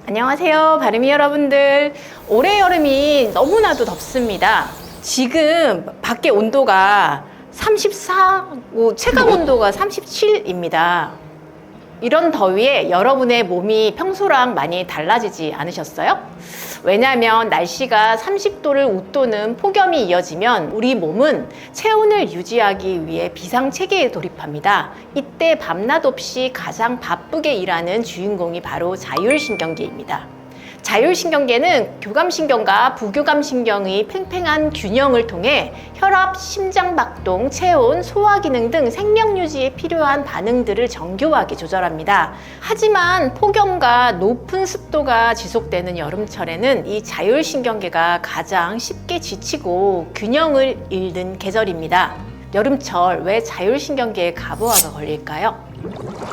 안녕하세요, 바르미 여러분들. 올해 여름이 너무나도 덥습니다. 지금 밖에 온도가 34고 체감 온도가 37입니다. 이런 더위에 여러분의 몸이 평소랑 많이 달라지지 않으셨어요? 왜냐하면 날씨가 30도를 웃도는 폭염이 이어지면 우리 몸은 체온을 유지하기 위해 비상체계에 돌입합니다. 이때 밤낮 없이 가장 바쁘게 일하는 주인공이 바로 자율신경계입니다. 자율신경계는 교감신경과 부교감신경의 팽팽한 균형을 통해 혈압, 심장박동, 체온, 소화기능 등 생명유지에 필요한 반응들을 정교하게 조절합니다. 하지만 폭염과 높은 습도가 지속되는 여름철에는 이 자율신경계가 가장 쉽게 지치고 균형을 잃는 계절입니다. 여름철 왜 자율신경계에 가부화가 걸릴까요?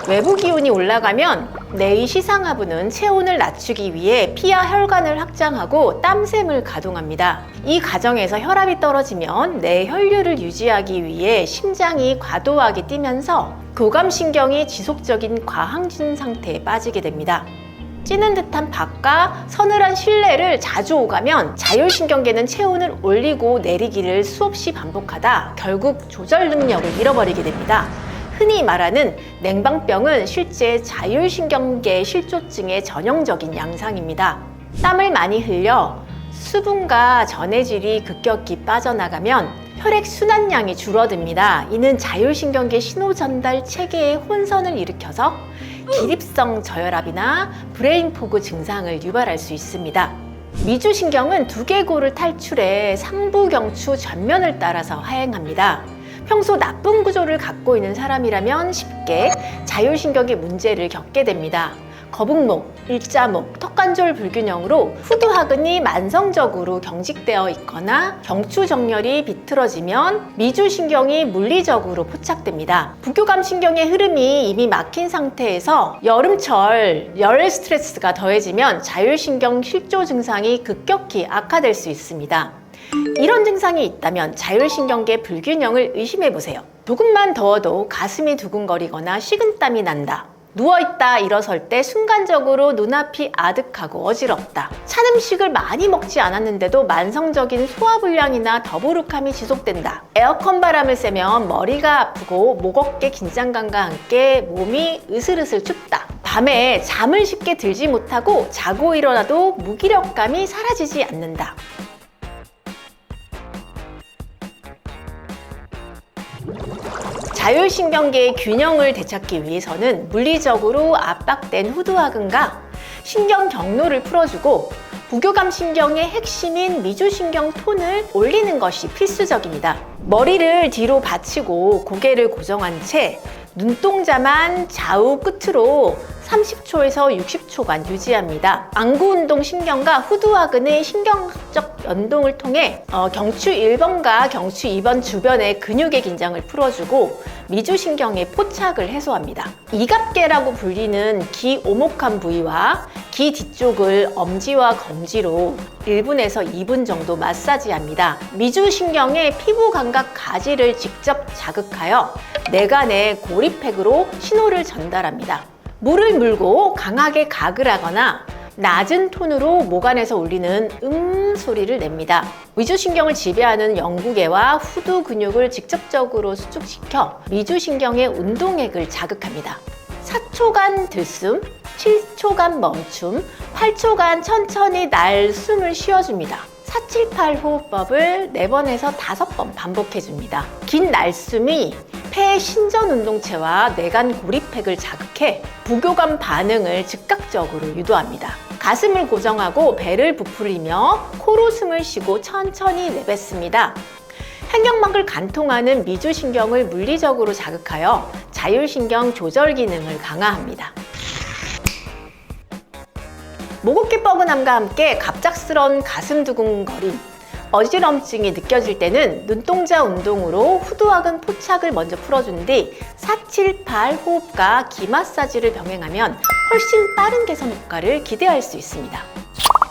외부 기온이 올라가면 뇌의 시상하부는 체온을 낮추기 위해 피와 혈관을 확장하고 땀샘을 가동합니다. 이 과정에서 혈압이 떨어지면 뇌 혈류를 유지하기 위해 심장이 과도하게 뛰면서 교감신경이 지속적인 과항진 상태에 빠지게 됩니다. 찌는 듯한 밖과 서늘한 실내를 자주 오가면 자율신경계는 체온을 올리고 내리기를 수없이 반복하다 결국 조절 능력을 잃어버리게 됩니다. 흔히 말하는 냉방병은 실제 자율신경계 실조증의 전형적인 양상입니다. 땀을 많이 흘려 수분과 전해질이 급격히 빠져나가면 혈액 순환량이 줄어듭니다. 이는 자율신경계 신호전달 체계의 혼선을 일으켜서 기립성 저혈압이나 브레인포그 증상을 유발할 수 있습니다. 미주신경은 두개골을 탈출해 상부경추 전면을 따라서 하행합니다. 평소 나쁜 구조를 갖고 있는 사람이라면 쉽게 자율신경계 문제를 겪게 됩니다. 거북목, 일자목, 턱관절 불균형으로 후두하근이 만성적으로 경직되어 있거나 경추정렬이 비틀어지면 미주신경이 물리적으로 포착됩니다. 부교감신경의 흐름이 이미 막힌 상태에서 여름철 열 스트레스가 더해지면 자율신경 실조 증상이 급격히 악화될 수 있습니다. 이런 증상이 있다면 자율신경계 불균형을 의심해보세요. 조금만 더워도 가슴이 두근거리거나 식은땀이 난다. 누워있다 일어설 때 순간적으로 눈앞이 아득하고 어지럽다. 찬 음식을 많이 먹지 않았는데도 만성적인 소화불량이나 더부룩함이 지속된다. 에어컨 바람을 쐬면 머리가 아프고 목 어깨 긴장감과 함께 몸이 으슬으슬 춥다. 밤에 잠을 쉽게 들지 못하고 자고 일어나도 무기력감이 사라지지 않는다. 자율신경계의 균형을 되찾기 위해서는 물리적으로 압박된 후두하근과 신경 경로를 풀어주고 부교감신경의 핵심인 미주신경 톤을 올리는 것이 필수적입니다. 머리를 뒤로 받치고 고개를 고정한 채 눈동자만 좌우 끝으로 30초에서 60초간 유지합니다. 안구운동 신경과 후두하근의 신경학적 연동을 통해 경추 1번과 경추 2번 주변의 근육의 긴장을 풀어주고 미주신경의 포착을 해소합니다. 이갑계라고 불리는 귀 오목한 부위와 귀 뒤쪽을 엄지와 검지로 1분에서 2분 정도 마사지합니다. 미주신경의 피부 감각 가지를 직접 자극하여 내간의 고립팩으로 신호를 전달합니다. 물을 물고 강하게 가글하거나 낮은 톤으로 목 안에서 울리는 소리를 냅니다. 미주신경을 지배하는 영구계와 후두 근육을 직접적으로 수축시켜 미주신경의 운동액을 자극합니다. 4초간 들숨, 7초간 멈춤, 8초간 천천히 날 숨을 쉬어줍니다. 478 호흡법을 4번에서 5번 반복해줍니다. 긴 날숨이 폐 신전 운동체와 뇌간 고립팩을 자극해 부교감 반응을 즉각적으로 유도합니다. 가슴을 고정하고 배를 부풀리며 코로 숨을 쉬고 천천히 내뱉습니다. 횡격막을 관통하는 미주신경을 물리적으로 자극하여 자율신경 조절 기능을 강화합니다. 목어깨 뻐근함과 함께 갑작스런 가슴 두근거림, 어지럼증이 느껴질 때는 눈동자 운동으로 후두하근 포착을 먼저 풀어준 뒤 478 호흡과 귀 마사지를 병행하면 훨씬 빠른 개선 효과를 기대할 수 있습니다.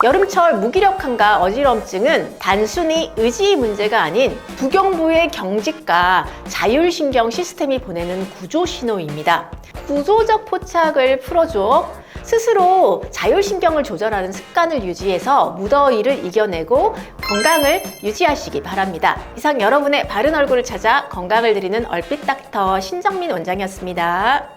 여름철 무기력함과 어지럼증은 단순히 의지의 문제가 아닌 부경부의 경직과 자율신경 시스템이 보내는 구조 신호입니다. 구조적 포착을 풀어줘 스스로 자율신경을 조절하는 습관을 유지해서 무더위를 이겨내고 건강을 유지하시기 바랍니다. 이상 여러분의 바른 얼굴을 찾아 건강을 드리는 얼핏 닥터 신정민 원장이었습니다.